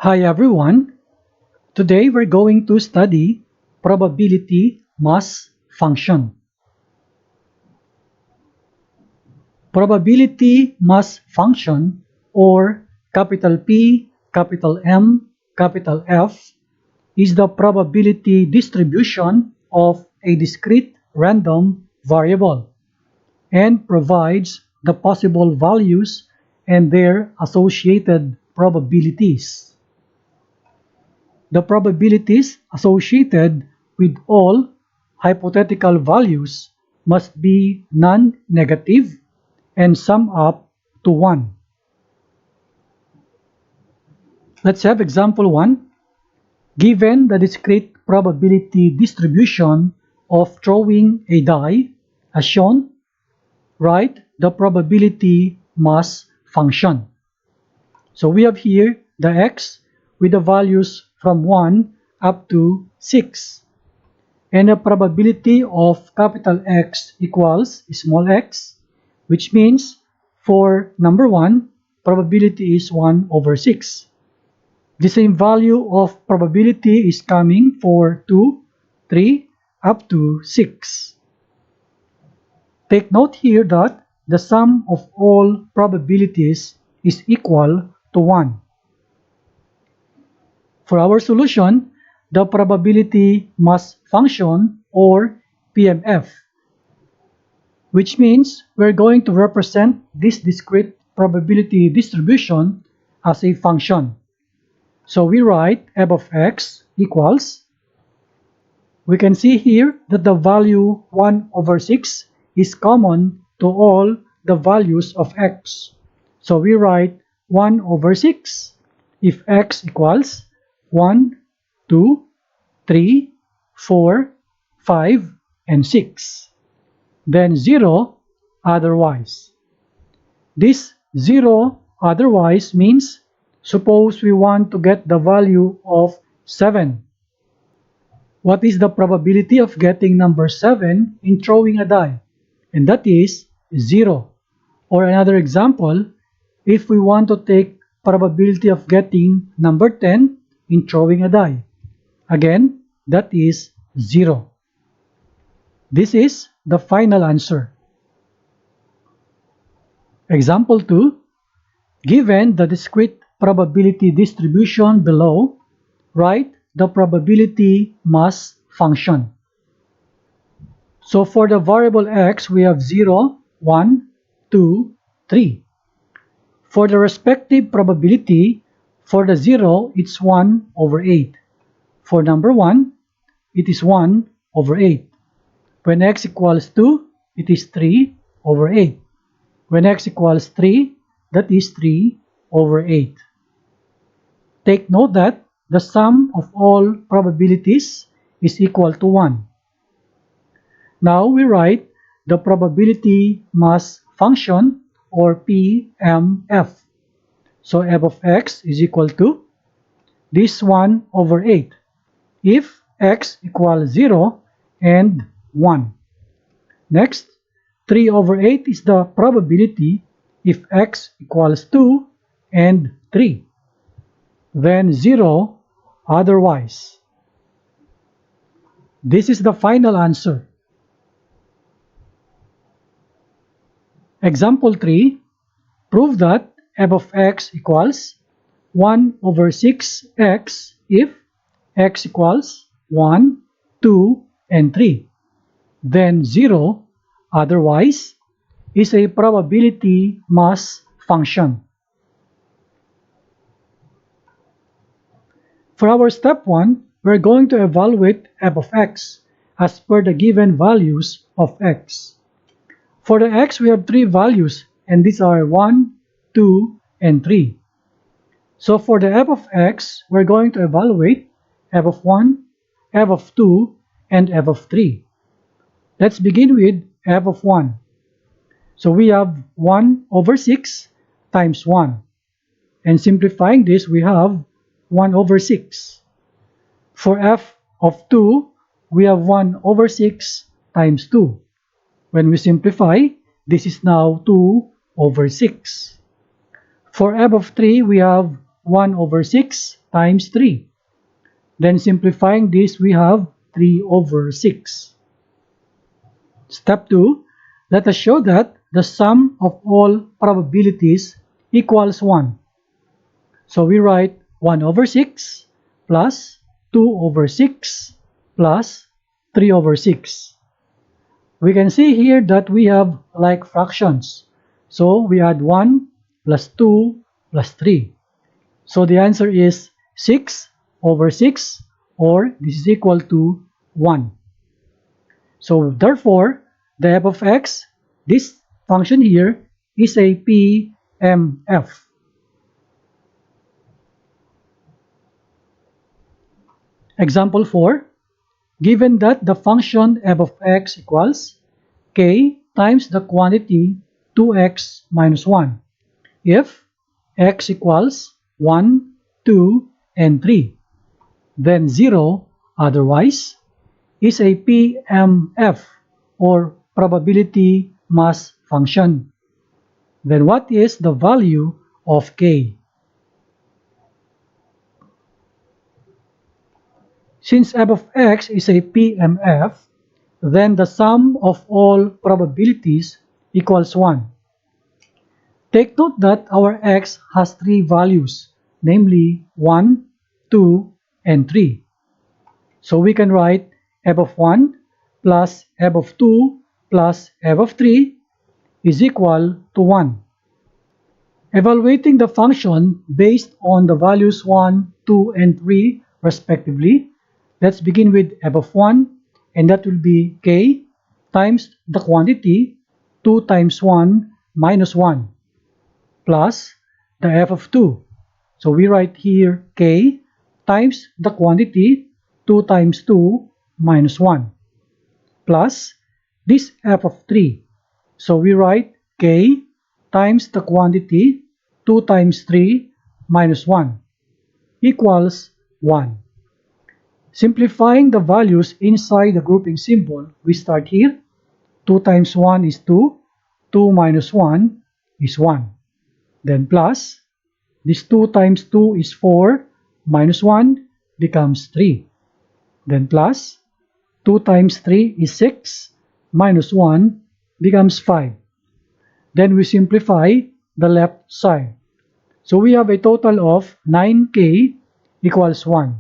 Hi everyone, today we're going to study probability mass function. Probability mass function, or capital P, capital M, capital F, is the probability distribution of a discrete random variable and provides the possible values and their associated probabilities. The probabilities associated with all hypothetical values must be non-negative and sum up to 1. Let's have example 1. Given the discrete probability distribution of throwing a die as shown, write the probability mass function. So we have here the x with the values from 1 up to 6. And the probability of capital X equals small x, which means for number 1, probability is 1 over 6. The same value of probability is coming for 2, 3, up to 6. Take note here that the sum of all probabilities is equal to 1. For our solution, the probability mass function, or PMF, which means we're going to represent this discrete probability distribution as a function. So we write f of x equals, we can see here that the value 1 over 6 is common to all the values of x. So we write 1 over 6 if x equals 1, 2, 3, 4, 5, and 6. Then 0 otherwise. This 0 otherwise means suppose we want to get the value of 7. What is the probability of getting number 7 in throwing a die? And that is 0. Or another example, if we want to take probability of getting number 10 in throwing a die, again, that is 0. This is the final answer. Example 2. Given the discrete probability distribution below, write the probability mass function. So for the variable x, we have 0, 1, 2, 3. For the respective probability, for the 0, it's 1 over 8. For number 1, it is 1 over 8. When x equals 2, it is 3 over 8. When x equals 3, that is 3 over 8. Take note that the sum of all probabilities is equal to 1. Now we write the probability mass function, or PMF. So f of x is equal to this 1 over 8 if x equals 0 and 1. Next, 3 over 8 is the probability if x equals 2 and 3. Then 0 otherwise. This is the final answer. Example 3. Prove that f of x equals 1 over 6x if x equals 1, 2, and 3. Then 0 otherwise is a probability mass function. For our step 1, we're going to evaluate f of x as per the given values of x. For the x, we have 3 values, and these are 1, 2, and 3. So for the f of x, we're going to evaluate f of 1, f of 2, and f of 3. Let's begin with f of 1. So we have 1 over 6 times 1. And simplifying this, we have 1 over 6. For f of 2, we have 1 over 6 times 2. When we simplify, this is now 2 over 6. For f of 3, we have 1 over 6 times 3. Then simplifying this, we have 3 over 6. Step 2, let us show that the sum of all probabilities equals 1. So we write 1 over 6 plus 2 over 6 plus 3 over 6. We can see here that we have like fractions. So we add 1 plus 2 plus 3. So the answer is 6 over 6, or this is equal to 1. So therefore, the f of x, this function here, is a PMF. Example 4, given that the function f of x equals k times the quantity 2x minus 1, if x equals 1, 2, and 3, then 0 otherwise is a PMF, or probability mass function. Then what is the value of k? Since f of x is a PMF, then the sum of all probabilities equals 1. Take note that our x has 3 values, namely 1, 2, and 3. So we can write f of 1 plus f of 2 plus f of 3 is equal to 1. Evaluating the function based on the values 1, 2, and 3 respectively, let's begin with f of 1, and that will be k times the quantity 2 times 1 minus 1 plus the f of 2. So we write here k times the quantity 2 times 2 minus 1 plus this f of 3. So we write k times the quantity 2 times 3 minus 1 equals 1. Simplifying the values inside the grouping symbol, we start here. 2 times 1 is 2, 2 minus 1 is 1. Then plus, this 2 times 2 is 4, minus 1 becomes 3. Then plus, 2 times 3 is 6, minus 1 becomes 5. Then we simplify the left side. So we have a total of 9k equals 1.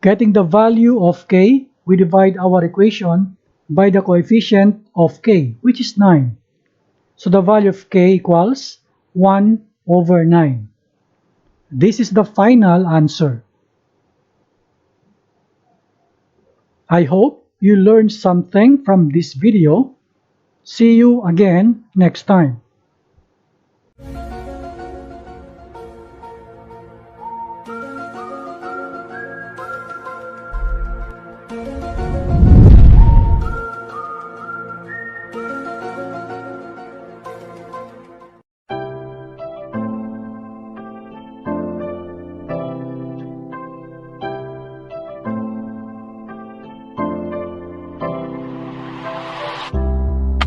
Getting the value of k, we divide our equation by the coefficient of k, which is 9. So the value of k equals 1 over 9. This is the final answer. I hope you learned something from this video. See you again next time.